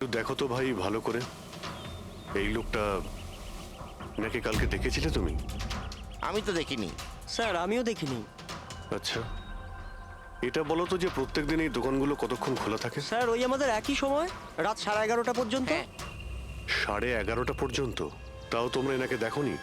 দেখো তো ভাই ভালো করে, এই লোকটা নাকি কালকে দেখেছিলে তুমি? আমি তো দেখিনি। স্যার আমিও দেখিনি। আচ্ছা, এটা বলো তো যে প্রত্যেকদিন এই দোকানগুলো কতক্ষণ খোলা থাকে? স্যার ওই আমাদের একই সময়, রাত 11:30 পর্যন্ত। হ্যাঁ। 11:30 পর্যন্ত? তাও তোমরা এনাকে দেখোনি?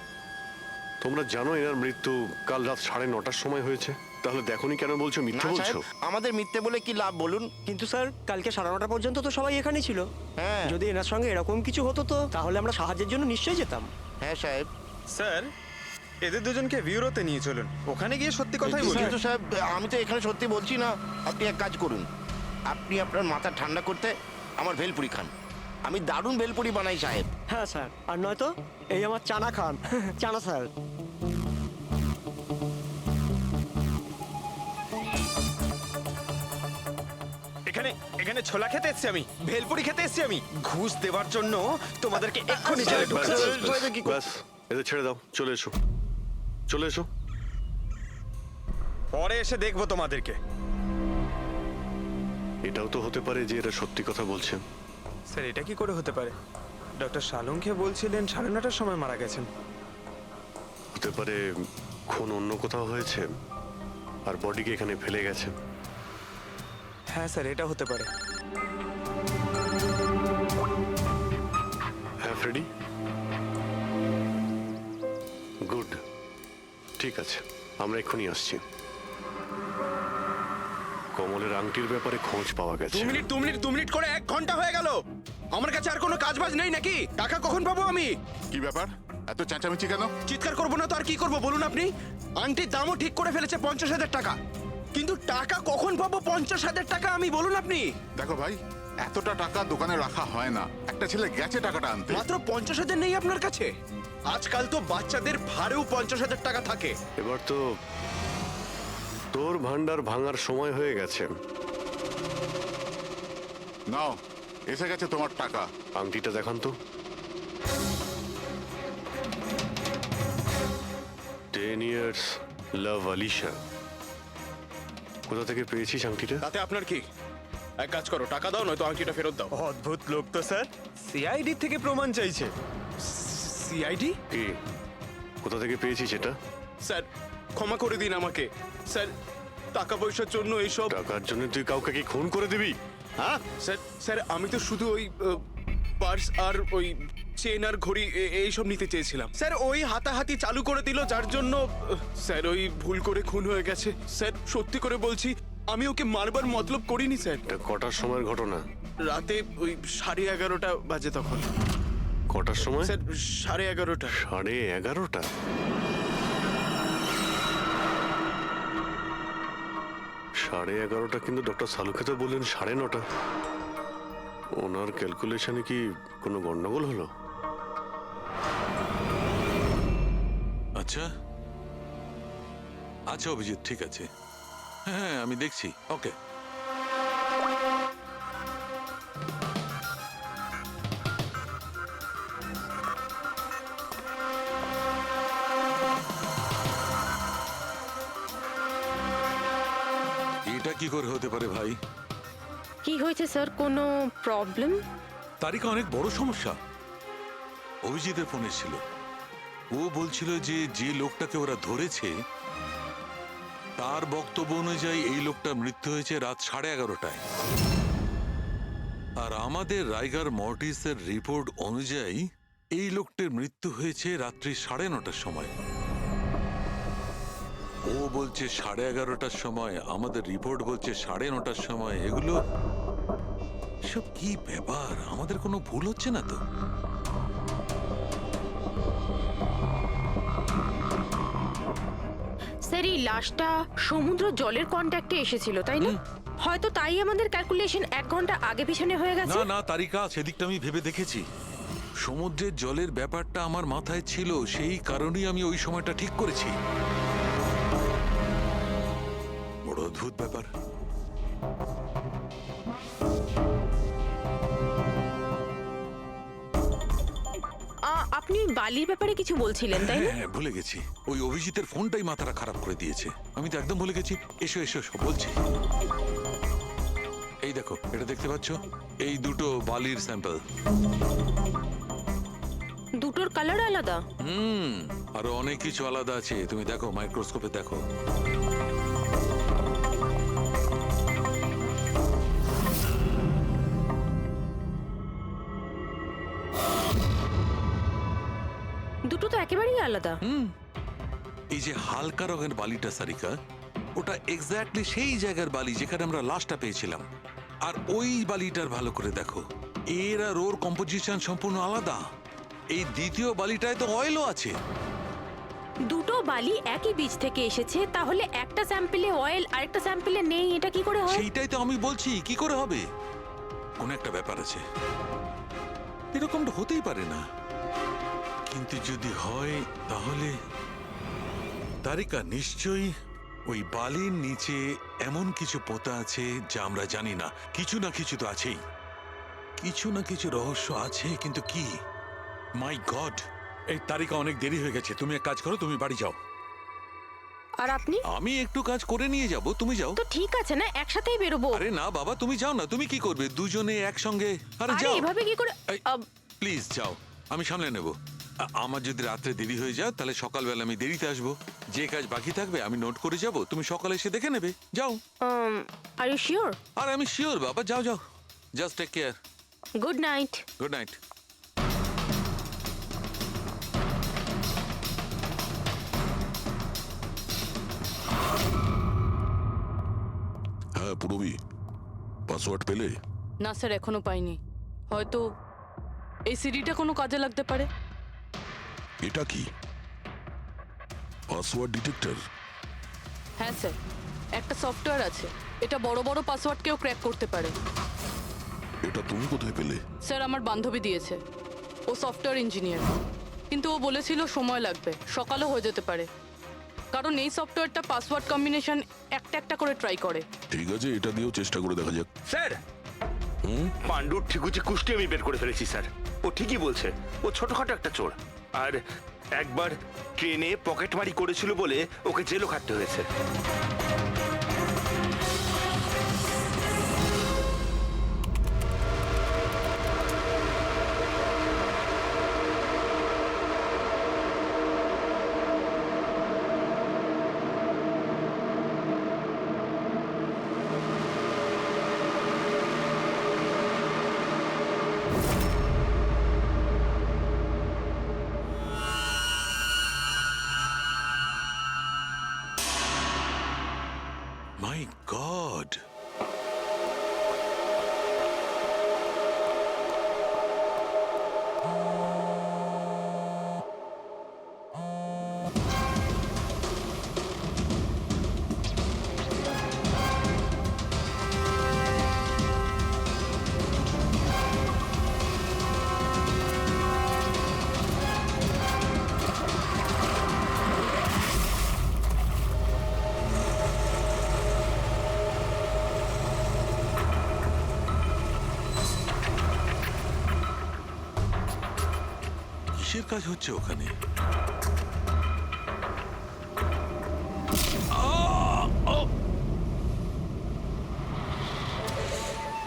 তোমরা জানো এনার মৃত্যু কাল রাত 9:30টার সময় হয়েছে, তাহলে দেখোনি কেন বলছো? না মিথ্যে সাহেব, বলছো? আমাদের মিথ্যে বলে কি লাভ বলুন? কিন্তু স্যার কালকে 9:30 পর্যন্ত তো সবাই এখানেই ছিল। হ্যাঁ যদি এনার সঙ্গে এরকম কিছু হতো তো তাহলে আমরা সাহায্যের জন্য নিশ্চয়ই যেতাম। হ্যাঁ সাহেব। স্যার, এদের দুজনকে ব্যুরোতে নিয়ে চলুন, ওখানে গিয়ে সত্যি কথাই বলুন। কিন্তু সাহেব, আমি তো এখানে সত্যি বলছি না। আপনি এক কাজ করুন, আপনি আপনার মাথা ঠান্ডা করতে আমার ভেলপুরি খান। আমি দারুণ ভেলপুরি বানাই সাহেব। হ্যাঁ স্যার, আর নয়তো এই আমার চানা খান। চানা স্যার। এখানে এখানে ছোলা খেতে এসেছি আমি, ভেলপুরি খেতে এসেছি আমি। ঘুষ দেওয়ার জন্য তোমাদেরকে এক্ষুনি জেলে ব্যাস, ঢোকাচ্ছি। ব্যাস, ব্যাস, এদের ছেড়ে দাও, চলে এসো, চলে এসো। পরে এসে দেখবো তোমাদেরকে। এটাও তো হতে পারে যে এরা সত্যি কথা বলছে। স্যার, এটা কি করে হতে পারে? ডক্টর শালুংকে বলছিলেন 9:30টার সময় মারা গেছেন। হতে পারে খুন অন্য কোথাও হয়েছে আর বডিকে এখানে ফেলে গেছে। হ্যাঁ স্যার, এটা হতে পারে। হ্যাঁ ফ্রেডি, গুড, ঠিক আছে, আমরা এক্ষুনি আসছি। কমলের আংটির ব্যাপারে খোঁজ পাওয়া গেছে। 2 মিনিট করে 1 ঘন্টা হয়ে গেল। আমার কাছে আর কোনো কাজবাজ নেই নাকি? টাকা কখন পাবো আমি? কি ব্যাপার, এত চেঁচামেচি কেন? চিৎকার করবো না তো আর কি করবো বলুন আপনি? আংটির দামও ঠিক করে ফেলেছে 50,000 টাকা, কিন্তু টাকা কখন পাবো 50,000 টাকা আমি বলুন আপনি? দেখো ভাই, এতটা টাকা দোকানে রাখা হয় না। একটা ছেলে গেছে টাকাটা আনতে। মাত্র 50,000 নেই আপনার কাছে? আজকাল তো বাচ্চাদের ভাড়েও 50,000 টাকা থাকে। এবার তো তোর ভান্ডার ভাঙার সময় হয়ে গেছে। নাও, এসে গেছে তোমার টাকা। আংটিটা দেখান তো। 10 years লাভ আলিশা। কোথা থেকে পেয়েছিস আংটিটা? তাতে আপনার কি? এক কাজ করো, টাকা দাও, নয়তো আংটিটা ফেরত দাও। অদ্ভুত লোক তো স্যার, সিআইডি থেকে প্রমাণ চাইছে। সিআইডি? কি, কোথা থেকে পেয়েছিস এটা? স্যার ক্ষমা করে দিন আমাকে। স্যার টাকা পয়সার জন্য এইসব। টাকার জন্য তুই কাউকে কি খুন করে দিবি? হ্যাঁ, স্যার স্যার আমি তো শুধু ওই পার্স আর ওই চেন আর ঘড়ি এইসব নিতে চেয়েছিলাম। স্যার ওই হাতাহাতি চালু করে দিল, যার জন্য স্যার ওই ভুল করে খুন হয়ে গেছে। স্যার সত্যি করে বলছি, আমি ওকে মারবার মতলব করিনি স্যার। এটা কটার সময়ের ঘটনা? রাতে ওই 11:30 বাজে তখন। কটার সময়? স্যার 11:30। 11:30? সাড়ে 11:30 কিন্তু ডক্টর সালুকে তো বললেন 9:30। ওনার ক্যালকুলেশনে কি কোনো গন্ডগোল হলো? আচ্ছা আচ্ছা অভিজিৎ, ঠিক আছে, হ্যাঁ আমি দেখছি, ওকে। এটা কি করে হতে পারে ভাই? কি হয়েছে স্যার, কোনো প্রবলেম? তারিকা অনেক বড় সমস্যা। অভিজিতের ফোন এসেছিল, ও বলছিল যে যে লোকটাকে ওরা ধরেছে তার বক্তব্য অনুযায়ী এই লোকটার মৃত্যু হয়েছে রাত 11:30টায়। আর আমাদের রাইগার মর্টিসের রিপোর্ট অনুযায়ী এই লোকটির মৃত্যু হয়েছে রাত্রি 9:30টার সময়। ও বলছে 11:30টার সময়, আমাদের রিপোর্ট বলছে 9:30টার সময়। এগুলো সব কি ব্যাপার? আমাদের কোনো ভুল হচ্ছে না তো? স্যার এই লাশটা সমুদ্র জলের কন্ট্যাক্টে এসেছিল, তাই না? হয়তো তাই আমাদের ক্যালকুলেশন 1 ঘন্টা আগে পিছনে হয়ে গেছে। না না তারিকা, সেদিকটা আমি ভেবে দেখেছি। সমুদ্রের জলের ব্যাপারটা আমার মাথায় ছিল, সেই কারণেই আমি ওই সময়টা ঠিক করেছি। বড় অদ্ভুত ব্যাপার। আপনি বালির ব্যাপারে কিছু বলছিলেন, তাই না? হ্যাঁ ভুলে গেছি, ওই অভিজিতের ফোনটাই মাথাটা খারাপ করে দিয়েছে। আমি তো একদম ভুলে গেছি। এসো এসো, বলছি। এই দেখো, এটা দেখতে পাচ্ছ? এই দুটো বালির স্যাম্পল। দুটোর কালার আলাদা। আরো অনেক কিছু আলাদা আছে, তুমি দেখো, মাইক্রোস্কোপে দেখো। দুটো তো একেবারেই আলাদা। এই যে হালকা রঙের বালিটা সারিকা, ওটা এক্স্যাক্টলি সেই জায়গার বালি যেখানে আমরা লাশটা পেয়েছিলাম। আর ওই বালিটার ভালো করে দেখো, এর আর ওর কম্পোজিশন সম্পূর্ণ আলাদা। এই দ্বিতীয় বালিটায় তো অয়েলও আছে। দুটো বালি একই বীজ থেকে এসেছে, তাহলে একটা স্যাম্পলে অয়েল আর একটা স্যাম্পলে নেই, এটা কি করে হয়? সেইটাই তো আমি বলছি, কি করে হবে? কোন একটা ব্যাপার আছে, এরকমটা হতেই পারে না। কিন্তু যদি হয় তাহলে তারিকা নিশ্চয়ই ওই বালির নিচে এমন কিছু পোতা আছে যা আমরা জানি না। কিছু না কিছু তো আছেই, কিছু না কিছু রহস্য আছে, কিন্তু কি? মাই গড, এই তারিকা অনেক দেরি হয়ে গেছে। তুমি এক কাজ করো, তুমি বাড়ি যাও। আর আপনি? আমি একটু কাজ করে নিয়ে যাব, তুমি যাও। তো ঠিক আছে না, একসাথেই বেরোবো। আরে না বাবা, তুমি যাও না। তুমি কি করবে দুজনে একসঙ্গে? আরে আরে যাও, এভাবে কি করে? প্লিজ যাও, আমি সামলে নেব। আমার যদি রাত্রে দেরি হয়ে যায় তাহলে সকালবেলা আমি দেরিতে আসবো। যে কাজ বাকি থাকবে আমি নোট করে যাব, তুমি সকালে এসে দেখে নেবে। যাও। Are you sure? আর আমি শিওর বাবা, যাও যাও, just take care. Good night. Good night. হ্যাঁ পুরবি, পাসওয়ার্ড পেলে? না স্যার, এখনো পাইনি। হয়তো এই সিডিটা কোনো কাজে লাগতে পারে। এটা কি পাসওয়ার্ড ডিটেক্টর? হ্যাঁ স্যার, একটা সফটওয়্যার আছে, এটা বড় বড় পাসওয়ার্ডকেও ক্র্যাক করতে পারে। এটা তুমি কোথায় পেলে? স্যার, আমার বান্ধবী দিয়েছে। ও সফটওয়্যার ইঞ্জিনিয়ার, কিন্তু ও বলেছিল সময় লাগবে, সকালও হয়ে যেতে পারে, কারণ এই সফটওয়্যারটা পাসওয়ার্ড কম্বিনেশন একটা একটা করে ট্রাই করে। ঠিক আছে, এটা দিয়েও চেষ্টা করে দেখা যাক। স্যার, পাণ্ডুর ঠিকুচি কুষ্টি আমি বের করে ফেলেছি স্যার। ও ঠিকই বলছে, ও ছোটখাটো একটা চোর। আর একবার ট্রেনে পকেটমারি করেছিল বলে ওকে জেলও খাটতে হয়েছে। মাই গড, কিসের কাজ হচ্ছে ওখানে?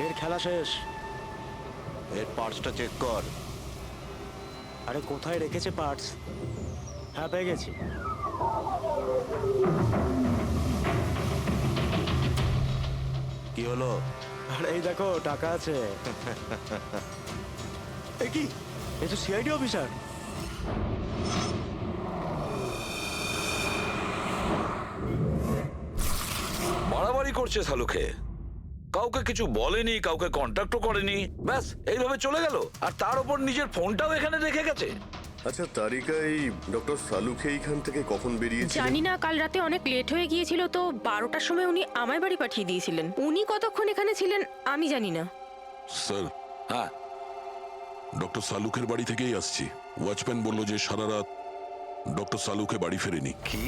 এর খেলা শেষ। এর পার্টসটা চেক কর। আরে কোথায় রেখেছে পার্টস? হ্যাঁ, পেয়ে গেছি। কি হলো? আরে এই দেখো, টাকা আছে। এ কি, এ তো সিআইডি অফিসার। বাড়াবাড়ি করছে সালুকে, কাউকে কিছু বলেনি, কাউকে কন্ট্যাক্টও করেনি, ব্যাস এইভাবে চলে গেল। আর তার উপর নিজের ফোনটাও এখানে রেখে গেছে। আচ্ছা তারিকা, এই ডক্টর সালুকে এইখান থেকে কখন বেরিয়েছে? জানি না, কাল রাতে অনেক লেট হয়ে গিয়েছিল তো 12টার সময় উনি আমায় বাড়ি পাঠিয়ে দিয়েছিলেন। উনি কতক্ষণ এখানে ছিলেন আমি জানি না। স্যার, হ্যাঁ, ডক্টর সালুকের বাড়ি থেকেই আসছি। ওয়াচম্যান বলল যে সারা রাত ডক্টর সালুকে বাড়ি ফেরেনি। কি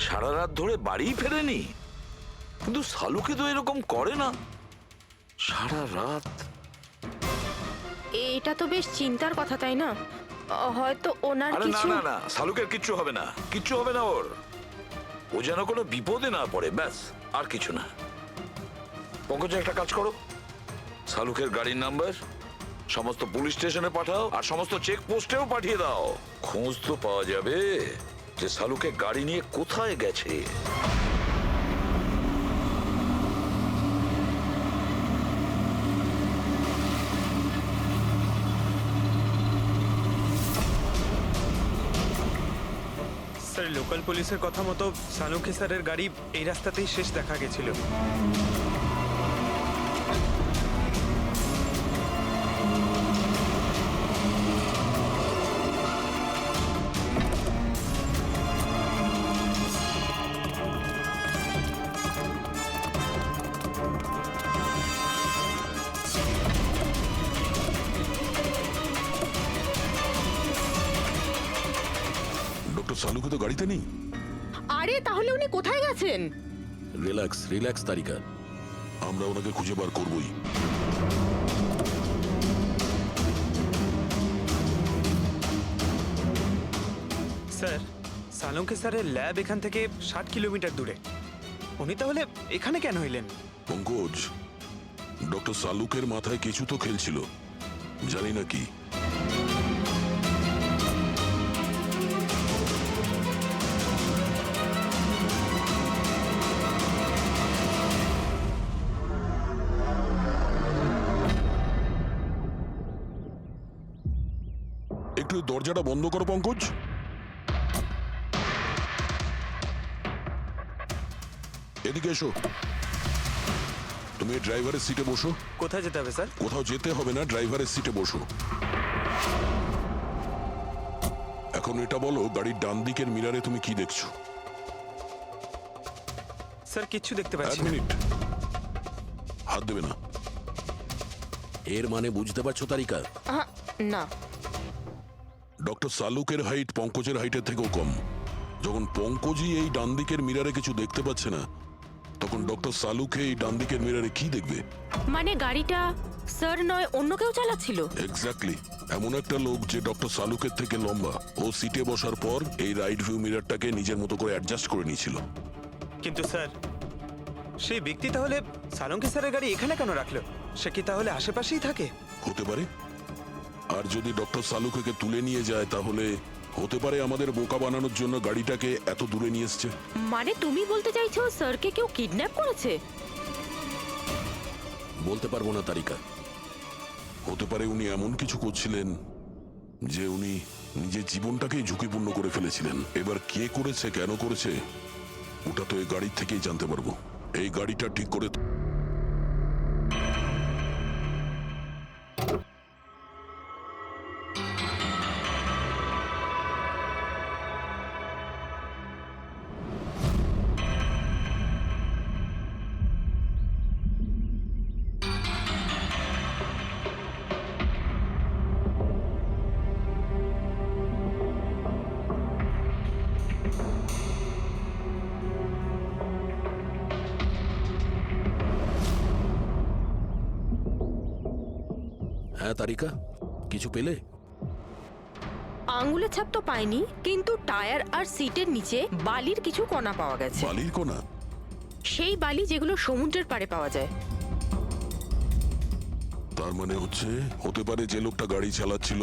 সারা রাত ধরে বাড়ি ফেরেনি? কিন্তু সালুকে তো এরকম করে না, সারা রাত। এটা তো বেশ চিন্তার কথা, তাই না? হয়তো ওনার আরে না কিছু। না না, সালুকের কিচ্ছু হবে না, কিচ্ছু হবে না ওর। ও যেন কোনো বিপদে না পড়ে, ব্যাস, আর কিছু না। ও পঙ্কজ একটা কাজ করো, শালুকের গাড়ির নাম্বার সমস্ত পুলিশ স্টেশনে পাঠাও আর সমস্ত চেক পোস্টেও পাঠিয়ে দাও। খোঁজ তো পাওয়া যাবে যে শালুকে গাড়ি নিয়ে কোথায় গেছে। স্যার লোকাল পুলিশের কথা মতো সালুকে স্যারের গাড়ি এই রাস্তাতেই শেষ দেখা গেছিল। ডক্টর সালুকে তো গাড়িতে নেই। আরে তাহলে উনি কোথায় গেছেন? রিল্যাক্স রিল্যাক্স তারিকা, আমরা ওনাকে খুঁজে বার করবই। স্যার সালুকে স্যারের ল্যাব এখান থেকে 60 কিলোমিটার দূরে। উনি তাহলে এখানে কেন এলেন? পঙ্কজ, ডক্টর সালুকের মাথায় কিছু তো খেলছিল, জানি না কি। একটু দরজাটা বন্ধ করো পঙ্কজ। এদিকে এসো, তুমি ড্রাইভারের সিটে বসো। কোথায় যেতে হবে স্যার? কোথাও যেতে হবে না, ড্রাইভারের সিটে বসো। এখন এটা বলো, গাড়ির ডান দিকের মিরারে তুমি কি দেখছো? স্যার কিচ্ছু দেখতে এক পাচ্ছি না। মিনিট, হাত দেবে না। এর মানে বুঝতে পারছো তারিকা? না। ডক্টর সালুকের হাইট পঙ্কজের হাইটের থেকেও কম। যখন পঙ্কজই এই ডান দিকের মিরারে কিছু দেখতে পাচ্ছে না, তখন ডক্টর সালুকে এই ডান দিকের মিরারে কি দেখবে? মানে গাড়িটা স্যার নয় অন্য কেউ চালাচ্ছিল? এক্স্যাক্টলি, এমন একটা লোক যে ডক্টর সালুকের থেকে লম্বা। ও সিটে বসার পর এই রাইট ভিউ মিরারটাকে নিজের মতো করে অ্যাডজাস্ট করে নিয়েছিল। কিন্তু স্যার সেই ব্যক্তি তাহলে সালুকে স্যারের গাড়ি এখানে কেন রাখলো? সে কি তাহলে আশেপাশেই থাকে? হতে পারে। আর যদি ডক্টর সালুকে তুলে নিয়ে যায়, তাহলে হতে পারে আমাদের বোকা বানানোর জন্য গাড়িটাকে এত দূরে নিয়ে এসছে। মানে তুমি বলতে চাইছো স্যারকে কেউ কিডন্যাপ করেছে? বলতে পারবো না তারিকা, হতে পারে উনি এমন কিছু করছিলেন যে উনি নিজের জীবনটাকেই ঝুঁকিপূর্ণ করে ফেলেছিলেন। এবার কে করেছে, কেন করেছে, ওটা তো এই গাড়ির থেকেই জানতে পারবো। এই গাড়িটা ঠিক করে হ্যাঁ তারিকা, কিছু পেলে? আঙ্গুলের ছাপ তো পাইনি, কিন্তু টায়ার আর সিটের নিচে বালির কিছু কণা পাওয়া গেছে। বালির কোনা? সেই বালি যেগুলো সমুদ্রের পাড়ে পাওয়া যায়। তার মানে হতে পারে যে লোকটা গাড়ি চালাচ্ছিল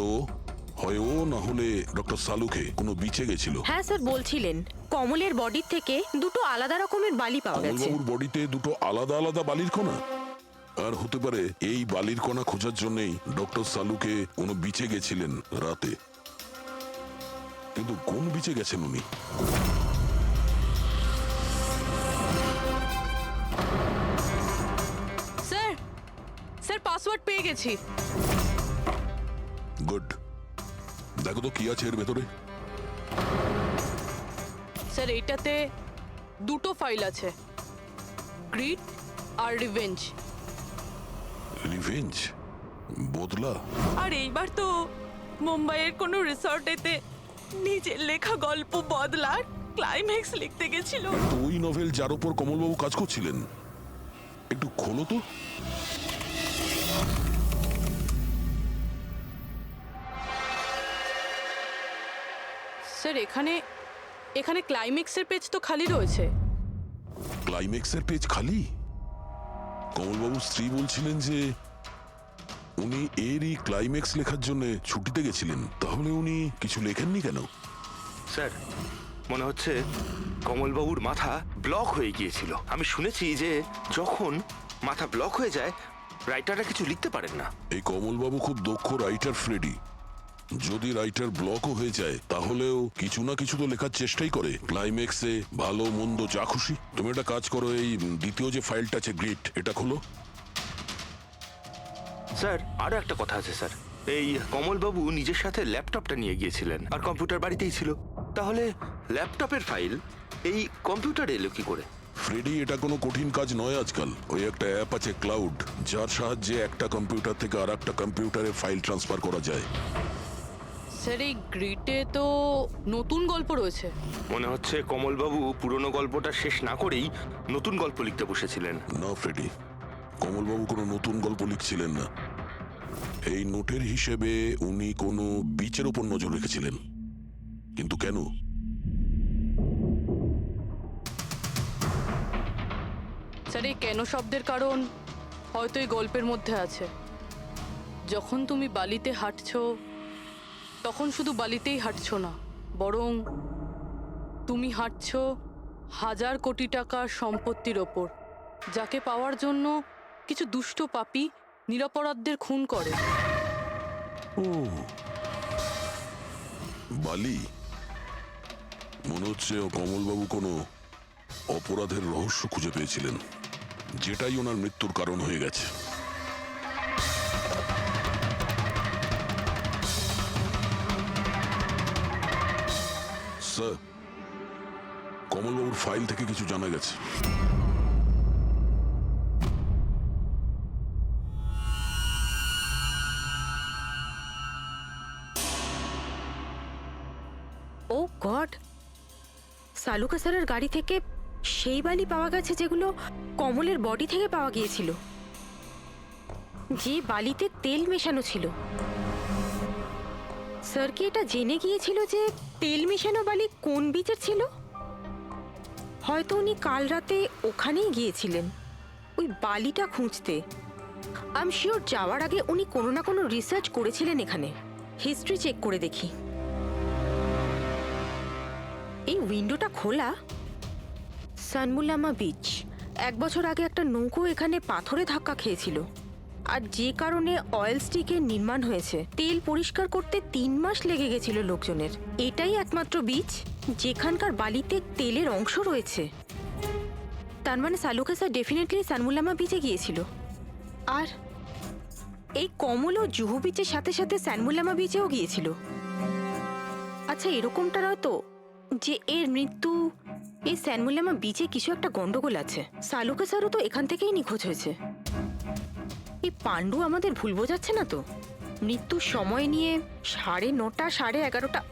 হয় ও, না হলে ডক্টর সালুকে কোনো বিচে গেছিল। হ্যাঁ স্যার বলছিলেন কমলের বডির থেকে দুটো আলাদা রকমের বালি পাওয়া গেছে। কমলবাবুর বডিতে দুটো আলাদা আলাদা বালির কণা? আর হতে পারে এই বালির কণা খোঁজার জন্যই ডক্টর সালুকে কোনো বিচে গেছিলেন রাতে। কিন্তু কোন বিচে গেছেন উনি? স্যার স্যার পাসওয়ার্ড পেয়ে গেছি। গুড, দেখো তো কি আছে এর ভেতরে। স্যার এইটাতে দুটো ফাইল আছে, গ্রিড আর রিভেঞ্জ। রিভেঞ্জ? বদলা? আর এইবার তো মুম্বাইয়ের কোনো রিসর্টেতে নিজের লেখা গল্প বদলার ক্লাইম্যাক্স লিখতে গেছিল। তো ওই নভেল যার উপর কমলবাবু কাজ করছিলেন, একটু খোলো তো। স্যার এখানে এখানে ক্লাইম্যাক্সের পেজ তো খালি রয়েছে। ক্লাইম্যাক্সের পেজ খালি? কমলবাবুর স্ত্রী বলছিলেন যে উনি এরই ক্লাইম্যাক্স লেখার জন্য ছুটিতে গেছিলেন। তাহলে উনি কিছু লেখেননি কেন? স্যার মনে হচ্ছে কমলবাবুর মাথা ব্লক হয়ে গিয়েছিল। আমি শুনেছি যে যখন মাথা ব্লক হয়ে যায় রাইটাররা কিছু লিখতে পারেন না। এই কমলবাবু খুব দক্ষ রাইটার ফ্রেডি। যদি রাইটার ব্লকও হয়ে যায় তাহলেও কিছু না কিছু তো লেখার চেষ্টাই করে, ক্লাইম্যাক্সে ভালো মন্দ যা খুশি। তুমি একটা কাজ করো, এই দ্বিতীয় যে ফাইলটা আছে গ্রিট, এটা খোলো। স্যার আরো একটা কথা আছে স্যার, এই কমলবাবু নিজের সাথে ল্যাপটপটা নিয়ে গিয়েছিলেন আর কম্পিউটার বাড়িতেই ছিল। তাহলে ল্যাপটপের ফাইল এই কম্পিউটারে এলো কি করে? ফ্রেডি, এটা কোনো কঠিন কাজ নয় আজকাল। ওই একটা অ্যাপ আছে ক্লাউড, যার সাহায্যে একটা কম্পিউটার থেকে আর একটা কম্পিউটারে ফাইল ট্রান্সফার করা যায়। স্যার এই গ্রিটে তো নতুন গল্প রয়েছে। মনে হচ্ছে কমলবাবু পুরনো গল্পটা শেষ না করেই নতুন গল্প লিখতে বসেছিলেন। না ফ্রেডি, কমলবাবু কোনো নতুন গল্প লিখছিলেন না। এই নোটের হিসেবে উনি কোনো বিচের উপর নজর রেখেছিলেন। কিন্তু কেন? স্যার এই কেন শব্দের কারণ হয়তো এই গল্পের মধ্যে আছে। যখন তুমি বালিতে হাঁটছো তখন শুধু বালিতেই হাঁটছো না, বরং তুমি হাঁটছো 1000 কোটি টাকার সম্পত্তির ওপর, যাকে পাওয়ার জন্য কিছু দুষ্ট পাপী নিরপরাধদের খুন করে। ও বালি, মনে হচ্ছে কমলবাবু কোনো অপরাধের রহস্য খুঁজে পেয়েছিলেন, যেটাই ওনার মৃত্যুর কারণ হয়ে গেছে। স্যার, কমলবাবুর ফাইল থেকে কিছু জানা গেছে। ও গড, সালুকা স্যারের গাড়ি থেকে সেই বালি পাওয়া গেছে যেগুলো কমলের বডি থেকে পাওয়া গিয়েছিল, যে বালিতে তেল মেশানো ছিল। স্যার কি এটা জেনে গিয়েছিল যে তেল মেশানো বালি কোন বিচের ছিল? হয়তো উনি কাল রাতে ওখানেই গিয়েছিলেন ওই বালিটা খুঁজতে। আই এম শিওর যাওয়ার আগে উনি কোনো না কোনো রিসার্চ করেছিলেন এখানে। হিস্ট্রি চেক করে দেখি। এই উইন্ডোটা খোলা। সানমুলামা বিচ, 1 বছর আগে একটা নৌকো এখানে পাথরে ধাক্কা খেয়েছিল, আর যে কারণে অয়েল স্টিকের নির্মাণ হয়েছে। তেল পরিষ্কার করতে 3 মাস লেগে গেছিল লোকজনের। এটাই একমাত্র বিচ যেখানকার বালিতে তেলের অংশ রয়েছে। তার মানে সালুকা স্যার ডেফিনেটলি সানমুলামা বিচে গিয়েছিল। আর এই কমলও জুহু বিচের সাথে সাথে সানমুলামা বিচেও গিয়েছিল। আচ্ছা, এরকমটা নয় তো যে এর মৃত্যু এই সানমুলামা বিচে কিছু একটা গন্ডগোল আছে? সালুকা স্যারও তো এখান থেকেই নিখোঁজ হয়েছে। এই পাণ্ডু আমাদের ভুল বোঝাচ্ছে না তো? মৃত্যুর সময় নিয়ে 9:30 11:30।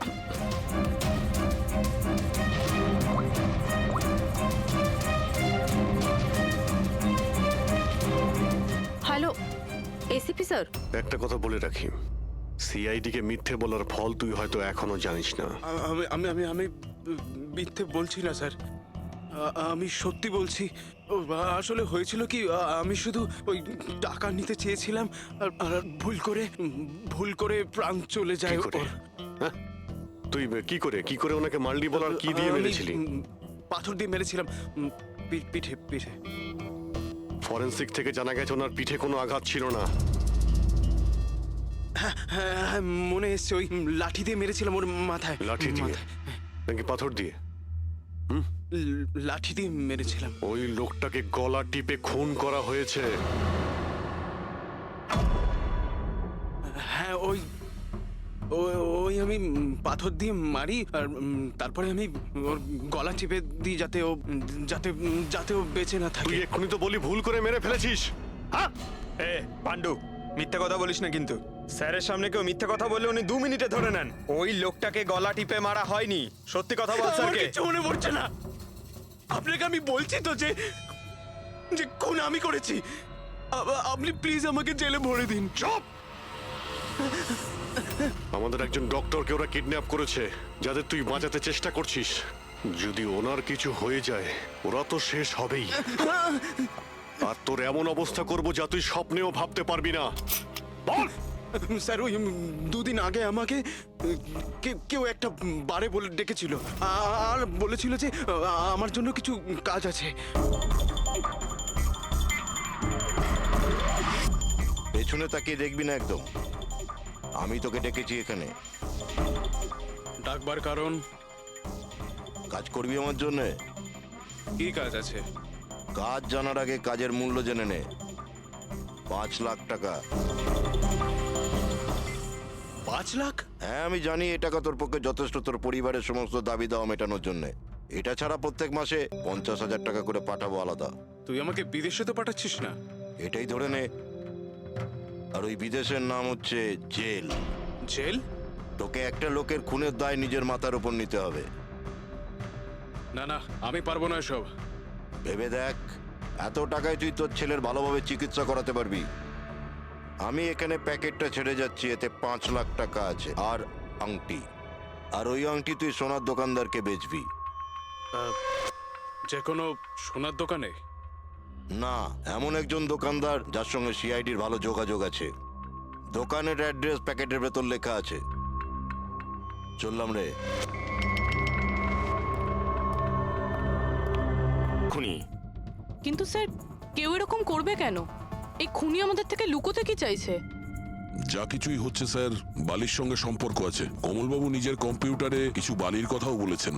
হ্যালো এসিপি স্যার, একটা কথা বলে রাখি, সিআইডি কে মিথ্যে বলার ফল তুই হয়তো এখনো জানিস না। আমি আমি আমি আমি মিথ্যে বলছি না স্যার, আমি সত্যি বলছি। আসলে হয়েছিল কি, আমি শুধু ওই টাকা নিতে চেয়েছিলাম আর ভুল করে প্রাণ চলে যায় কি করে? ওর। হ্যাঁ? তুই কি করে ওনাকে মারলি বলার কি দিয়ে আমি, মেরেছিলি? পাথর দিয়ে মেরেছিলাম, পিঠে পিঠে। ফরেনসিক থেকে জানা গেছে ওনার পিঠে কোনো আঘাত ছিল না। হ্যাঁ, মনে এসছে, ওই লাঠি দিয়ে মেরেছিলাম ওর মাথায়। লাঠি দিয়ে নাকি পাথর দিয়ে? লাঠি দিয়ে মেরেছিলাম। ওই লোকটাকে গলা টিপে খুন করা হয়েছে। হ্যাঁ, ওই আমি পাথর দিয়ে মারি, আর তারপরে আমি ওর গলা চিপে দিই যাতে ও বেঁচে না থাকে। তুই এক্ষুনি তো বলি ভুল করে মেরে ফেলেছিস। হ্যাঁ এ পাণ্ডু, মিথ্যে কথা বলিস না কিন্তু। স্যারের সামনে কেউ মিথ্যে কথা বললে উনি 2 মিনিটে ধরে নেন। ওই লোকটাকে গলা টিপে মারা হয়নি। সত্যি কথা বল আমার স্যারকে। কিচ্ছু মনে পড়ছে না। আপনাকে আমি বলছি তো যে খুন আমি করেছি। আপনি প্লিজ আমাকে জেলে ভরে দিন। চুপ! আমাদের একজন ডক্টরকে ওরা কিডন্যাপ করেছে, যাদের তুই বাঁচাতে চেষ্টা করছিস। যদি ওনার কিছু হয়ে যায় ওরা তো শেষ হবেই। আর তোর এমন অবস্থা করব যা তুই স্বপ্নেও ভাবতে পারবি না। বল। স্যার ওই দুদিন আগে আমাকে কেউ একটা বারে বলে ডেকেছিল আর বলেছিল যে আমার জন্য কিছু কাজ আছে। পেছনে তাকিয়ে দেখবি না একদম। আমি তোকে ডেকেছি এখানে। ডাকবার কারণ? কাজ করবি আমার জন্য। কি কাজ আছে? কাজ জানার আগে কাজের মূল্য জেনে নে। 5 লাখ টাকা। 5 লাখ? হ্যাঁ, আমি জানি এই টাকা তোর পক্ষে যথেষ্ট তোর পরিবারের সমস্ত দাবি দাওয়া মেটানোর জন্য। এটা ছাড়া প্রত্যেক মাসে 50,000 টাকা করে পাঠাবো আলাদা। তুই আমাকে বিদেশে তো পাঠাচ্ছিস না? এটাই ধরে নে। আর ওই বিদেশের নাম হচ্ছে জেল। জেল? তোকে একটা লোকের খুনের দায় নিজের মাথার উপর নিতে হবে। না না, আমি পারবো না এসব। ভেবে দেখ, এত টাকায় তুই তোর ছেলের ভালোভাবে চিকিৎসা করাতে পারবি। আমি এখানে প্যাকেটটা ছেড়ে যাচ্ছি, এতে 5 লাখ টাকা আছে আর আংটি। আর ওই আংটি তুই সোনার দোকানদারকে বেচবি। যে কোনো সোনার দোকানে? না, এমন একজন দোকানদার যার সঙ্গে সিআইডির ভালো যোগাযোগ আছে। দোকানের অ্যাড্রেস প্যাকেটের ভেতর লেখা আছে। চললাম রে। খুনি। কিন্তু স্যার, কেউ এরকম করবে কেন? এই খুনি আমাদের থেকে লুকোতে কি চাইছে? যা কিছুই হচ্ছে স্যার, বালির সঙ্গে সম্পর্ক আছে। কমলবাবু নিজের কম্পিউটারে কিছু বালির কথাও বলেছেন।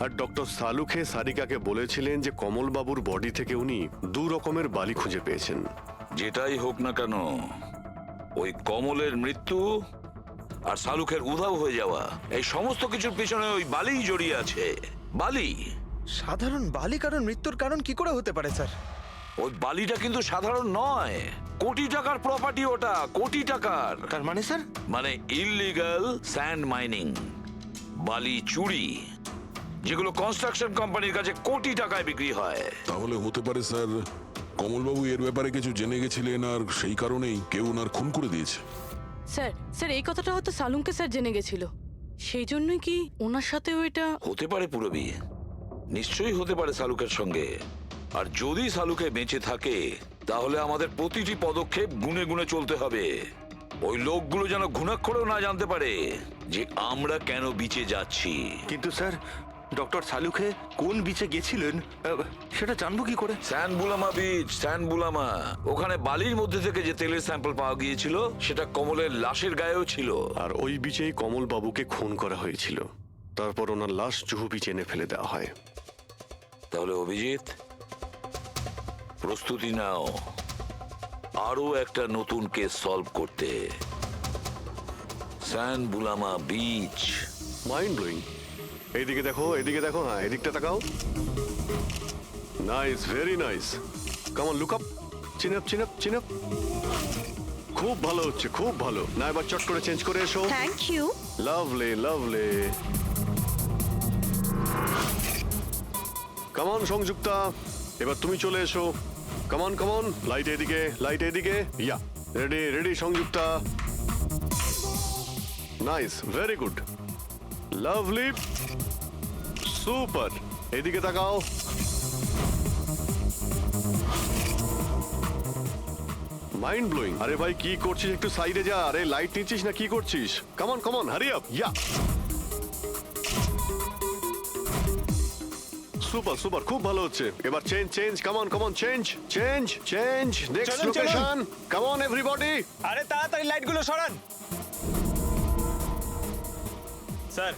আর ডক্টর সালুখে সারিকাকে বলেছিলেন যে কমলবাবুর বডি থেকে উনি 2 রকমের বালি খুঁজে পেয়েছেন। যেটাই হোক না কেন, ওই কমলের মৃত্যু আর শালুকের উধাও হয়ে যাওয়া, এই সমস্ত কিছুর পিছনে ওই বালিই জড়িয়ে আছে। বালি। সাধারণ বালি কারণ মৃত্যুর কারণ কি করে হতে পারে স্যার? ওই বালিটা কিন্তু সাধারণ নয়, কোটি টাকার প্রপার্টি ওটা, কোটি টাকার। তার মানে স্যার? মানে ইললিগাল স্যান্ড মাইনিং, বালি চুরি, যেগুলো কনস্ট্রাকশন কোম্পানির কাছে কোটি টাকায় বিক্রি হয়। তাহলে হতে পারে স্যার কমলবাবু এর ব্যাপারে কিছু জেনে গেছিলেন আর সেই কারণেই কেউ ওনার খুন করে দিয়েছে। স্যার এই কথাটা হয়তো সালুংকে স্যার জেনে গেছিল, সেই জন্যই কি ওনার সাথেও এটা হতে পারে পুরবি, নিশ্চয়ই হতে পারে শালুকের সঙ্গে। আর যদি শালুকে বেঁচে থাকে তাহলে আমাদের প্রতিটি পদক্ষেপ গুনে গুনে চলতে হবে। ওই লোকগুলো যেন ঘুণাক্ষরেও না জানতে পারে যে আমরা কেন বিচে যাচ্ছি। কিন্তু স্যার, ডক্টর সালুখে কোন বিচে গেছিলেন সেটা জানবো কি করে? স্যান বুলামা বিচ, স্যান বুলামা। ওখানে বালির মধ্যে থেকে যে তেলের স্যাম্পল পাওয়া গিয়েছিল সেটা কমলের লাশের গায়েও ছিল। আর ওই বিচেই কমলবাবুকে খুন করা হয়েছিল। তারপর ওনার লাশ জুহু বিচে এনে ফেলে দেওয়া হয়। তাহলে অভিজিৎ, প্রস্তুতি নাও আরো একটা নতুন কেস সলভ করতে। স্যান বুলামা বিচ। Mind blowing. এইদিকে দেখো, এদিকে দেখো, হ্যাঁ এদিকটা তাকাও। Nice, very nice. Come on, look up. Chin up, chin up, chin up. খুব ভালো হচ্ছে, খুব ভালো। না এবার চট করে চেঞ্জ করে এসো। Thank you. Lovely, lovely. Come on Sanjukta, এবার তুমি চলে এসো। Come on, come on. Light এদিকে, লাইট এদিকে। Yeah, ready, ready Sanjukta. Nice, very good, lovely, super. এদিকে তাকাও। Mind blowing. আরে ভাই কি করছিস, একটু সাইডে যা। আরে লাইট নিচ্ছিস না কি করছিস? Come on, come on, hurry up. Yeah, super, super, খুব ভালো হচ্ছে। এবার change, change, come on, come on, change, change, change. Next চলুন, চলুন। লোকেশন। Come on everybody. আরে তাড়াতাড়ি লাইটগুলো সরান। স্যার,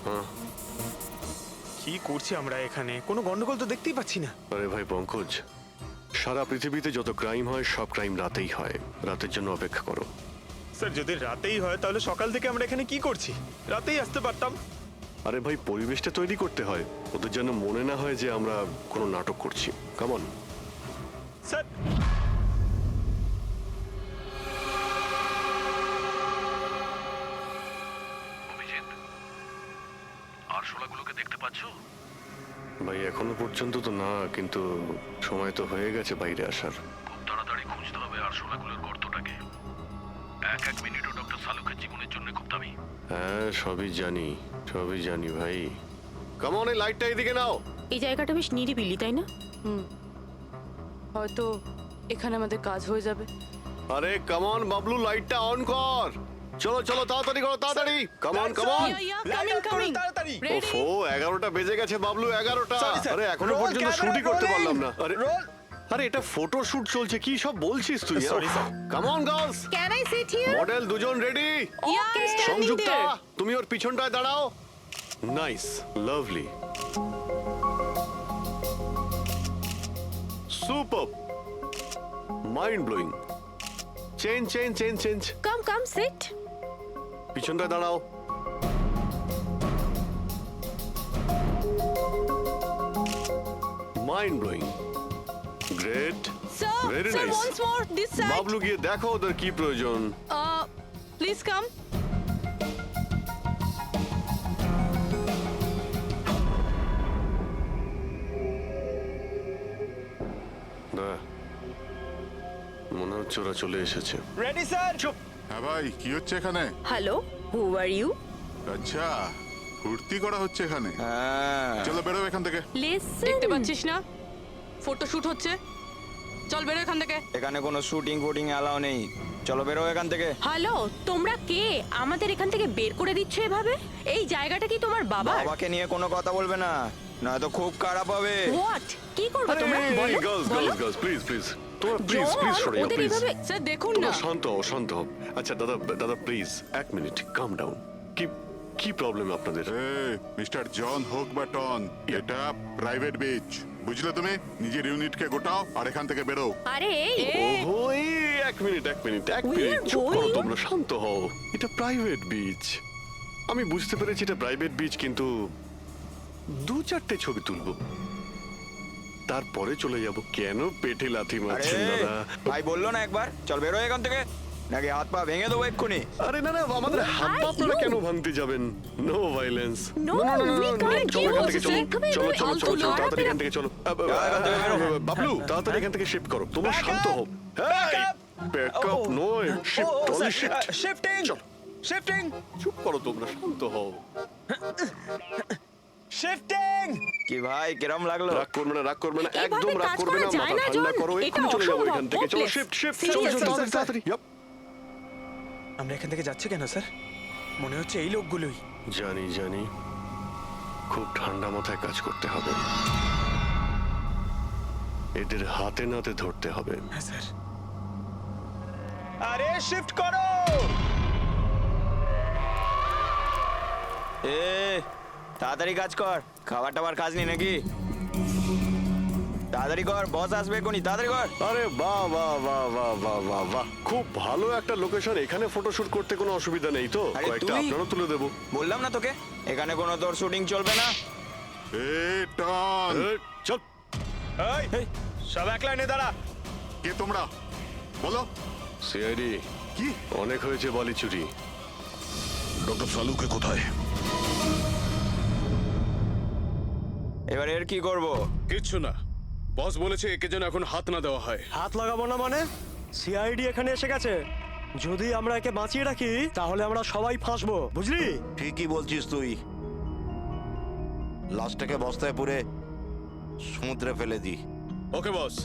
কি করছি আমরা এখানে? কোনো গন্ডগোল তো দেখতেই পাচ্ছি না। আরে ভাই পঙ্কজ, সারা পৃথিবীতে যত ক্রাইম হয় সব ক্রাইম রাতেই হয়। রাতের জন্য অপেক্ষা করো। স্যার, যদি রাতেই হয় তাহলে সকাল থেকে আমরা এখানে কি করছি? রাতেই আসতে পারতাম। আরে ভাই পরিবেশটা তৈরি করতে হয়, ওদের যেন মনে না হয় যে আমরা কোনো নাটক করছি। Come on. স্যার, আরশোলাগুলোকে দেখতে পাচ্ছো? ভাই এখনো পর্যন্ত তো না, কিন্তু সময় তো হয়ে গেছে বাইরে আসার। খুব তাড়াতাড়ি খুঁজতে হবে আরশোলাগুলোর গর্তটাকে। এক মিনিটও ডক্টর সালুকের জীবনের জন্য খুব দামি। হ্যাঁ সবই জানি, সবই জানি ভাই। কাম অন, এই লাইটটা এদিকে নাও। এই জায়গাটা বেশ নিরিবিলি, তাই না? হয়তো এখানে আমাদের কাজ হয়ে যাবে। আরে কাম অন বাবলু, লাইটটা অন কর। চলো চলো তাড়াতাড়ি করো, তাড়াতাড়ি। Come on come on. তাড়াতাড়ি ওফো 11টা বেজে গেছে বাবলু, 11টা। Sorry, sir. আরে এখনো Roll পর্যন্ত camera, শুটই করতে rolling. পারলাম না। আরে Roll. আরে এটা ফটো শুট চলছে, কি সব বলছিস তুই? Sorry, sir. Come on girls. Can I sit here? Model দুজন রেডি? সংযুক্তা তুমি ওর পিছনটায় দাঁড়াও। Nice, lovely, super, mind blowing. Change change change change. Come come sit. পিছনটায় দাঁড়াও। Mind blowing, great, very nice. This side. Bablu গিয়ে দেখো ওদের কি প্রয়োজন। Please come. দাঁড়া, মনে হচ্ছে ওরা চলে এসেছে। Ready sir. চুপ। হ্যাঁ ভাই, কি হচ্ছে এখানে? Hello, who are you? আচ্ছা, ফুর্তি করা হচ্ছে এখানে। হ্যাঁ চলো বেরো এখান থেকে। লিসেন। দেখতে পাচ্ছিস না ফটো শুট হচ্ছে? চল বেরো এখান থেকে। এখানে কোনো শুটিং ফুটিং অ্যালাউ নেই, চলো বেরো এখান থেকে। হ্যালো, তোমরা কে? আমাদের এখান থেকে বের করে দিচ্ছ এভাবে? এই জায়গাটা কি তোমার বাবার? বাবাকে নিয়ে কোনো কথা বলবে না, নয়তো খুব খারাপ হবে। হোয়াট? কি করবে আরে তোমরা? বলো, গার্লস বলো। গার্লস গার্লস প্লিজ প্লিজ, তোমরা প্লিজ জন, প্লিজ সরে যাও ওদের প্লিজ। এভাবে স্যার দেখুন না। তোমরা শান্ত হও, শান্ত হও। আচ্ছা দাদা, দাদা প্লিজ এক মিনিট, কাম ডাউন। কি কি প্রবলেম আপনাদের? মিস্টার জন হোক বা টন, এটা প্রাইভেট বিচ, বুঝলে তুমি? নিজের ইউনিটকে গোটাও আর এখান থেকে বেরো। আরে এই, ওহো, এই এক মিনিট এক মিনিট এক We মিনিট, are চুপ করো going- তোমরা, শান্ত হও। এটা প্রাইভেট বিচ, আমি বুঝতে পেরেছি এটা প্রাইভেট বিচ, কিন্তু 2-4টে ছবি তুলবো, তারপরে চলে যাব। কেন পেটে লাথি মারছেন দাদা? ভাই বললো না একবার চল বেরো এখান থেকে, নাকি হাত পা ভেঙে দেবো এক্ষুনি। আরে না না, আমাদের হাত পা আপনারা কেন ভাঙতে যাবেন? No violence. No, we can't চলো do এখান থেকে, চলো this. চলো চলো চলো চলো, আলতু তাড়াতাড়ি লড়াতে এখান থেকে চলো। এখান থেকে বেরো। বাবলু তাড়াতাড়ি এখান থেকে শিফট করো, তোমরা শান্ত হও। ব্যাকআপ নয়, শিফট, অনলি শিফট। শিফটিং চলো। শিফটিং চুপ করো তোমরা, শান্ত হও। শিফটিং। কি ভাই কিরম লাগলো? রাগ করবে না, রাগ করবে না, এভাবে একদম রাগ কাজ করবে করা না, যায় মাথা না, ঠান্ডা জন। করো, এটা এক্ষুনি চলে যাবো অসম্ভব, এখান থেকে। চলো hopeless. শিফট শিফট, চলো Seriously, চলো তাড়াতাড়ি তাড়াতাড়ি। Yup. আমরা এখান থেকে যাচ্ছি কেন স্যার? মনে হচ্ছে এই লোকগুলোই। জানি জানি, খুব ঠান্ডা মাথায় কাজ করতে হবে, এদের হাতে নাতে ধরতে হবে। হ্যাঁ স্যার। আরে শিফট করো। এ তাড়াতাড়ি কাজ কর, খাবার টাবার কাজ নেই নাকি? তাড়াতাড়ি কর, বস আসবে কোনি, তাড়াতাড়ি কর। আরে বাহ বাহ বাহ বাহ বাহ বাহ বাহ, খুব ভালো একটা লোকেশন। এখানে ফটোশুট করতে কোনো অসুবিধা নেই তো? আরে কয়েকটা তুই- আপনারও তুলে দেবো। বললাম না তোকে এখানে কোনো তোর শুটিং চলবে না। এ টন, এই, চল। এই সব এক লাইনে দাঁড়া। কে তোমরা? বলো। সিআইডি, কি? অনেক হয়েছে বালি চুরি। ডক্টর সালুকে কোথায়? এবার এর কি করব? কিচ্ছু না, বস বলেছে একে যেন এখন হাত না দেওয়া হয়। হাত লাগাবো না মানে? সিআইডি এখানে এসে গেছে, যদি আমরা একে বাঁচিয়ে রাখি তাহলে আমরা সবাই ফাঁসবো, বুঝলি? ঠিকই বলছিস তুই, লাশটাকে বস্তায় পুরে সমুদ্রে ফেলে দি। ওকে বস।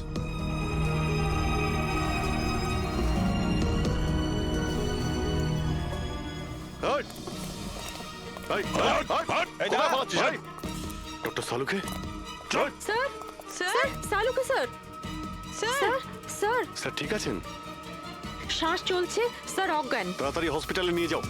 এই, এই, এই, কোথায় পালাচ্ছিস? এই, ডক্টর সালুকে, চল। স্যার, স্যার, সালুকে স্যার, স্যার, স্যার, স্যার ঠিক আছেন? শ্বাস চলছে, স্যার অজ্ঞান। তাড়াতাড়ি হসপিটালে নিয়ে যাও।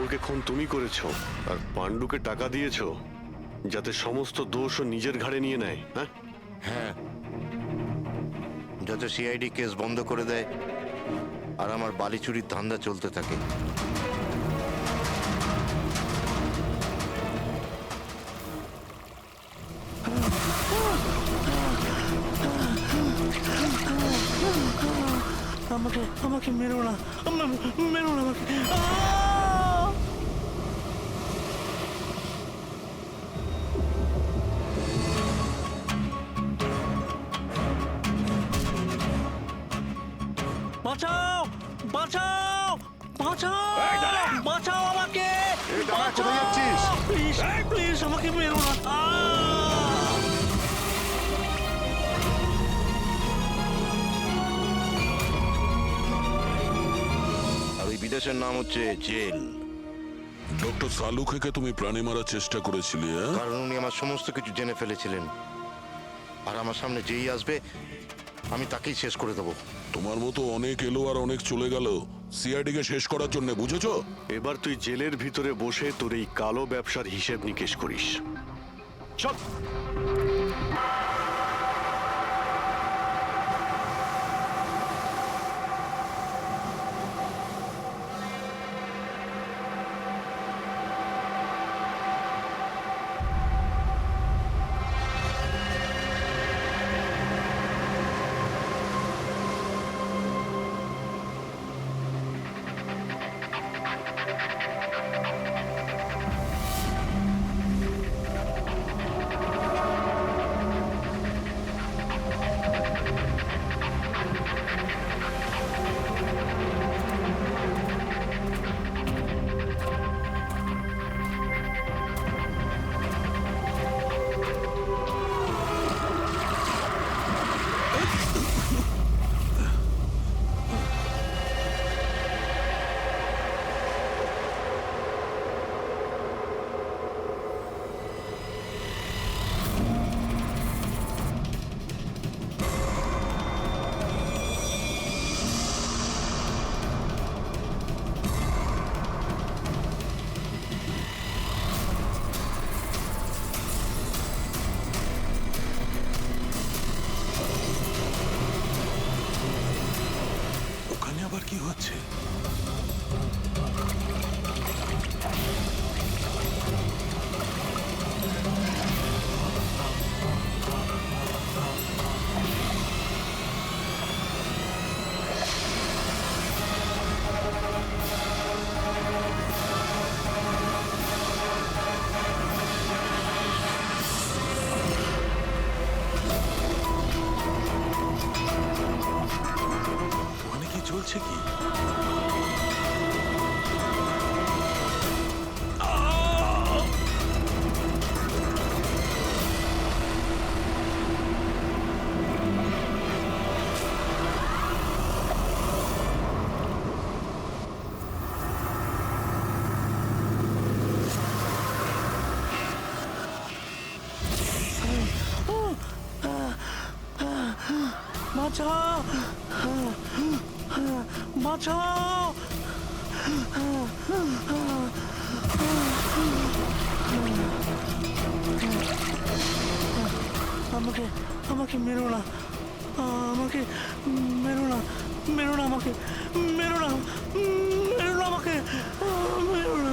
শালুকে খুন তুমি করেছো আর পাণ্ডুকে টাকা দিয়েছো যাতে সমস্ত দোষ ও নিজের ঘাড়ে নিয়ে নেয়, হ্যাঁ? হ্যাঁ, যাতে সিআইডি কেস বন্ধ করে দেয় আর আমার বালি চুরির ধান্দা চলতে থাকে। আমাকে মেরো না, মেরো না আমাকে। বাঁচাও, বাঁচাও, বাঁচাও, বাঁচাও আমাকে। কোথায় যাচ্ছিস? প্লিজ, প্লিজ আমাকে মেরো না। আর ওই বিদেশের নাম হচ্ছে জেল। ডক্টর সালুখেকে তুমি প্রাণে মারার চেষ্টা করেছিলে, হ্যাঁ? কারণ উনি আমার সমস্ত কিছু জেনে ফেলেছিলেন, আর আমার সামনে যেই আসবে আমি তাকেই শেষ করে দেবো। তোমার মতো অনেক এলো আর অনেক চলে গেল সিআইডি কে শেষ করার জন্য, বুঝেছো? এবার তুই জেলের ভিতরে বসে তোর এই কালো ব্যবসার হিসেব নিকেশ করিস। চল। ওখানে আবার কি হচ্ছে? ওখানে কি চলছে কি? বাঁচাও, বাঁচাও। আমাকে আমাকে মেরো না, আমাকে মেরো না, মেরো না আমাকে, মেরো না, মেরো না আমাকে, মেরো না,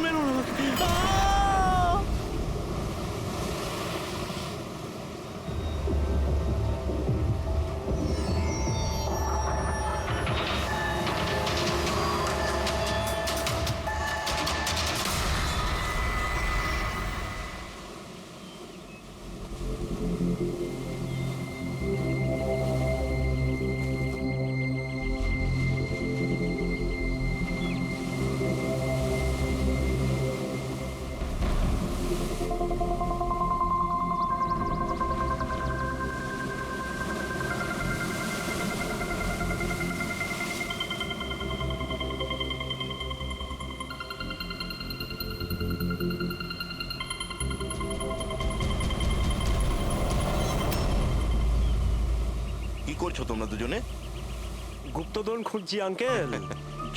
মেরো না আমাকে। কি করছো তোমরা দুজনে? গুপ্তধন খুঁজছি আঙ্কেল।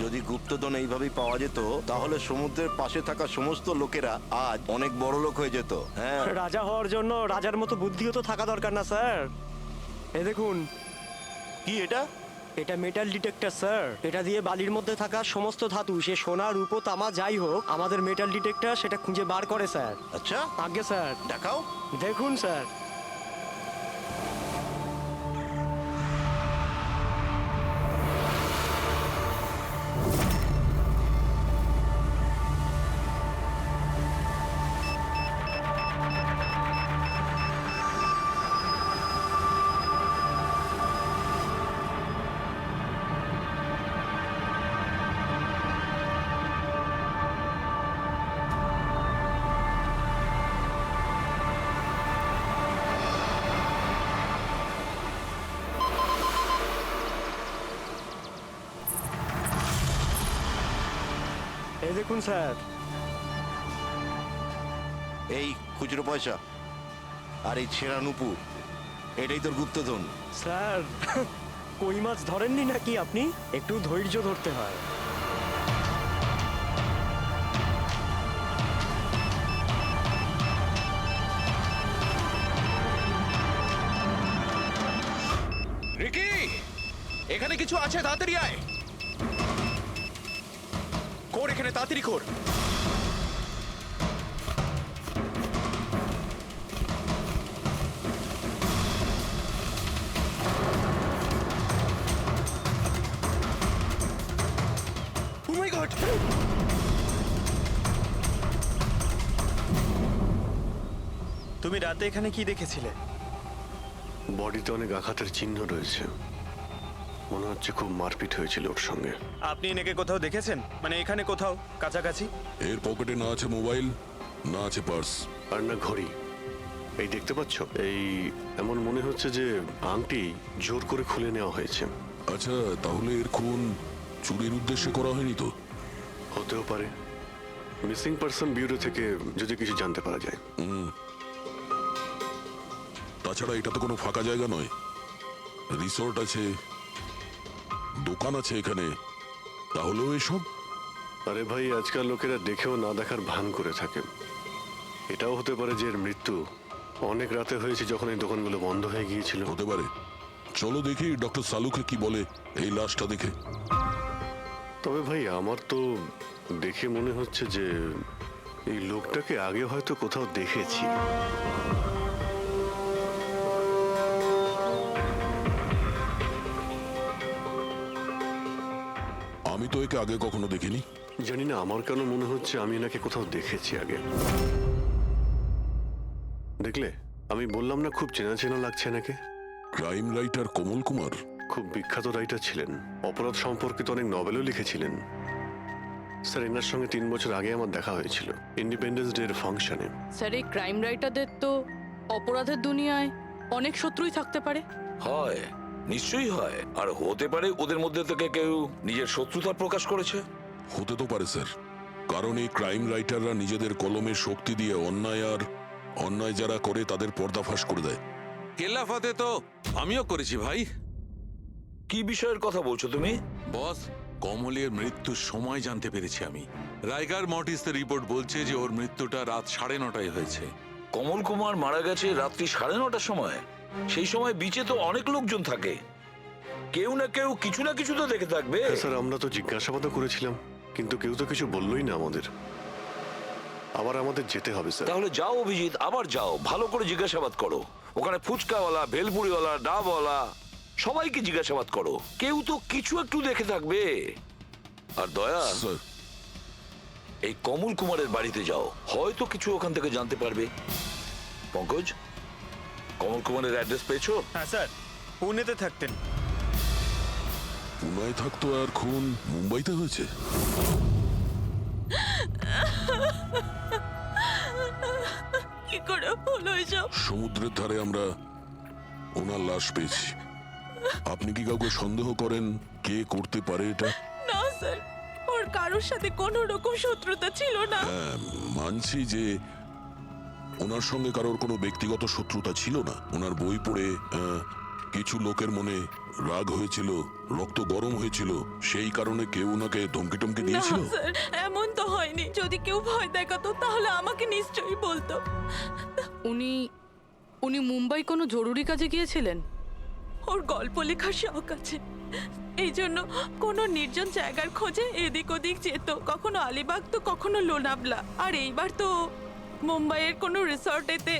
যদি গুপ্তধন এইভাবেই পাওয়া যেত তাহলে সমুদ্রের পাশে থাকা সমস্ত লোকেরা আজ অনেক বড় লোক হয়ে যেত। হ্যাঁ, রাজা হওয়ার জন্য রাজার মতো বুদ্ধিও তো থাকা দরকার না স্যার। এ দেখুন, কি এটা? এটা মেটাল ডিটেক্টর স্যার। এটা দিয়ে বালির মধ্যে থাকা সমস্ত ধাতু, সে সোনা রূপো তামা যাই হোক, আমাদের মেটাল ডিটেক্টর সেটা খুঁজে বার করে স্যার। আচ্ছা, আগে স্যার দেখাও। দেখুন স্যার। এই দেখুন স্যার। এই খুচরো পয়সা আর এই ছেঁড়া নুপুর, এটাই তোর গুপ্তধন। স্যার, কই মাছ ধরেননি নাকি আপনি? একটু ধৈর্য ধরতে হয়। রিকি, এখানে কিছু আছে, তাড়াতাড়ি আয়। কর এখানে, তাড়াতাড়ি কর। Oh my God! তুমি রাতে এখানে কি দেখেছিলে? বডিতে অনেক আঘাতের চিহ্ন রয়েছে, মনে হচ্ছে খুব মারপিট হয়েছিল ওর সঙ্গে। আপনি এনেকে কোথাও দেখেছেন? মানে এখানে কোথাও কাছাকাছি? এর পকেটে না আছে মোবাইল, না আছে পার্স। আর না ঘড়ি। এই দেখতে পাচ্ছ, এই এমন মনে হচ্ছে যে আংটি জোর করে খুলে নেওয়া হয়েছে। আচ্ছা, তাহলে এর খুন চুরির উদ্দেশ্যে করা হয়নি তো? হতেও পারে। মিসিং পারসন ব্যুরো থেকে যদি কিছু জানতে পারা যায়। তাছাড়া এটা তো কোনো ফাঁকা জায়গা নয়, রিসোর্ট আছে, দোকান আছে এখানে, তাহলেও এসব? আরে ভাই, আজকাল লোকেরা দেখেও না দেখার ভান করে থাকে। এটাও হতে পারে যে এর মৃত্যু অনেক রাতে হয়েছে, যখন এই দোকানগুলো বন্ধ হয়ে গিয়েছিল। হতে পারে। চলো দেখি ডক্টর সালুকে কি বলে এই লাশটা দেখে। তবে ভাই, আমার তো দেখে মনে হচ্ছে যে এই লোকটাকে আগে হয়তো কোথাও দেখেছি। আমি তো একে আগে কখনো দেখিনি। জানি না, আমার কেন মনে হচ্ছে আমি এনাকে কোথাও দেখেছি আগে। দেখলে, আমি বললাম না খুব চেনা চেনা লাগছে এনাকে। ক্রাইম রাইটার কমল কুমার খুব বিখ্যাত রাইটার ছিলেন, অপরাধ সম্পর্কিত অনেক নভেলও লিখেছিলেন। স্যার, এনার সঙ্গে 3 বছর আগে আমার দেখা হয়েছিল ইন্ডিপেন্ডেন্স ডে এর ফাংশনে। স্যার, এই ক্রাইম রাইটারদের তো অপরাধের দুনিয়ায় অনেক শত্রুই থাকতে পারে। হয়, নিশ্চয়ই হয়। আর হতে পারে ওদের মধ্যে থেকে কেউ নিজের শত্রুতা প্রকাশ করেছে। হতে তো পারে স্যার, কারণ এই ক্রাইম রাইটাররা নিজেদের কলমের শক্তি দিয়ে অন্যায় যারা করে তাদের পর্দাফাশ করে দেয়। কেল্লাফাতে তো আমিও করেছি ভাই। কি বিষয়ের কথা বলছো তুমি? বস, কমলের মৃত্যুর সময় জানতে পেরেছি আমি। রাইগার মর্টিসের রিপোর্ট বলছে যে ওর মৃত্যুটা রাত 9:30টায় হয়েছে। কমল কুমার মারা গেছে রাত্রি 9:30টার সময়। সেই সময় বিচে তো অনেক লোকজন থাকে, কেউ না কেউ কিছু না কিছু তো দেখে থাকবে। হ্যাঁ স্যার, আমরা তো জিজ্ঞাসাবাদও করেছিলাম, কিন্তু কেউ তো কিছু বললোই না আমাদের। আবার আমাদের যেতে হবে স্যার। তাহলে যাও অভিজিৎ, আবার যাও, ভালো করে জিজ্ঞাসাবাদ করো। ওখানে ফুচকাওয়ালা, ভেলপুরিওয়ালা, ডাবওয়ালা সবাইকে জিজ্ঞাসাবাদ করো, কেউ তো কিছু একটু দেখে থাকবে। আর দয়া, স্যার, এই কমল কুমারের বাড়িতে যাও, হয়তো কিছু ওখান থেকে জানতে পারবে। পঙ্কজ, কমল কুমারের অ্যাড্রেস পেয়েছো? হ্যাঁ স্যার, পুনেতে থাকতেন। পুনায় থাকতো আর খুন মুম্বাইতে হয়েছে। কি করে হলো এসব? সমুদ্রের ধারে আমরা ওনার লাশ পেয়েছি। আপনি কি কাউকে সন্দেহ করেন কে করতে পারে এটা? না স্যার, ওর কারোর সাথে কোনো রকম শত্রুতা ছিল না। হ্যাঁ, মানছি যে ওনার সঙ্গে কারোর কোনো ব্যক্তিগত শত্রুতা ছিল না। ওনার বই পড়ে কিছু লোকের মনে রাগ হয়েছিল, রক্ত গরম হয়েছিল, সেই কারণে কেউ ওনাকে ধমকি টমকি দিয়েছিল। স্যার, এমন তো হয়নি। যদি কেউ ভয় দেখাতো তাহলে আমাকে নিশ্চয়ই বলতো। উনি উনি মুম্বাই কোনো জরুরি কাজে গিয়েছিলেন? ওর গল্প লেখার শখ আছে, এই জন্য কোনো নির্জন জায়গার খোঁজে এদিক ওদিক যেত, কখনো আলিবাগ তো কখনো লোনাভলা। আর এইবার তো মুম্বাইয়ের কোনো রিসর্টেতে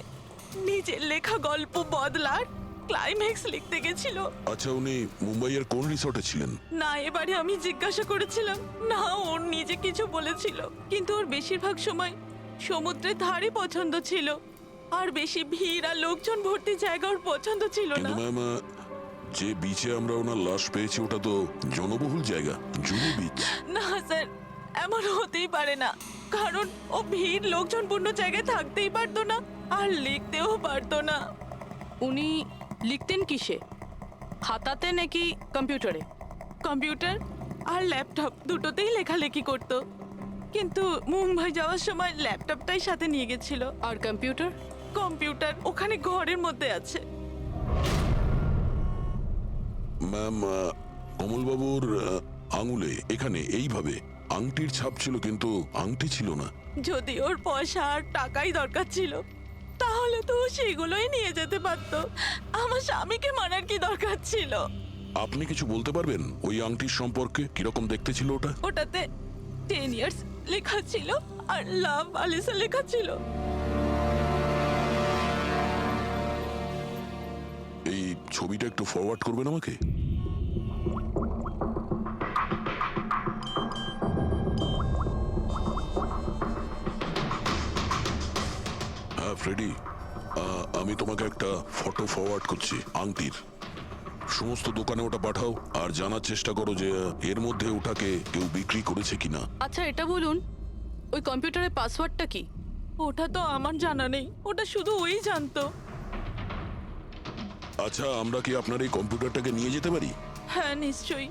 নিজের লেখা গল্প বদলার ক্লাইম্যাক্স লিখতে গেছিল। আচ্ছা, উনি মুম্বাইয়ের কোন রিসর্টে ছিলেন? না, এবারে আমি জিজ্ঞাসা করেছিলাম না, ওর নিজে কিছু বলেছিল। কিন্তু ওর বেশিরভাগ সময় সমুদ্রের ধারে পছন্দ ছিল, আর বেশি ভিড় আর লোকজন ভর্তি জায়গা ওর পছন্দ ছিল না। কিন্তু ম্যাম, যে বিচে আমরা ওনার লাশ পেয়েছি ওটা তো জনবহুল জায়গা, জুহু বিচ। না স্যার, এমন হতেই পারে না, কারণ ও ভিড় লোকজনপূর্ণ জায়গায় থাকতেই পারতো না, আর লিখতেও পারতো না। উনি লিখতেন কিসে, খাতাতে নাকি কম্পিউটারে? কম্পিউটার আর ল্যাপটপ দুটোতেই লেখালেখি করতো, কিন্তু মুম্বাই যাওয়ার সময় ল্যাপটপটাই সাথে নিয়ে গেছিল। আর কম্পিউটার? কম্পিউটার ওখানে ঘরের মধ্যে আছে। ম্যাম, কমলবাবুর আঙুলে এখানে এইভাবে আংটির ছাপ ছিল, কিন্তু আংটি ছিল না। যদি ওর পয়সা আর টাকাই দরকার ছিল তাহলে তো ও সেগুলোই নিয়ে যেতে পারতো। আমার স্বামীকে মারার কি দরকার ছিল? আপনি কিছু বলতে পারবেন ওই আংটির সম্পর্কে? কিরকম দেখতে ছিল ওটা? ওটাতে 10 ইয়ার্স লেখা ছিল আর লাভ আলিসা লেখা ছিল। এই ছবিটা একটু ফরওয়ার্ড করবেন আমাকে? হ্যাঁ ফ্রেডি, আমি তোমাকে একটা ফটো ফরওয়ার্ড করছি আংটির। সমস্ত দোকানে ওটা পাঠাও আর জানার চেষ্টা করো যে এর মধ্যে ওটাকে কেউ বিক্রি করেছে কিনা। আচ্ছা, এটা বলুন, ওই কম্পিউটারের পাসওয়ার্ডটা কি? ওটা তো আমার জানা নেই, ওটা শুধু ওই জানতো। আচ্ছা, আমরা কি আপনার এই কম্পিউটারটাকে নিয়ে যেতে পারি? হ্যাঁ নিশ্চয়ই।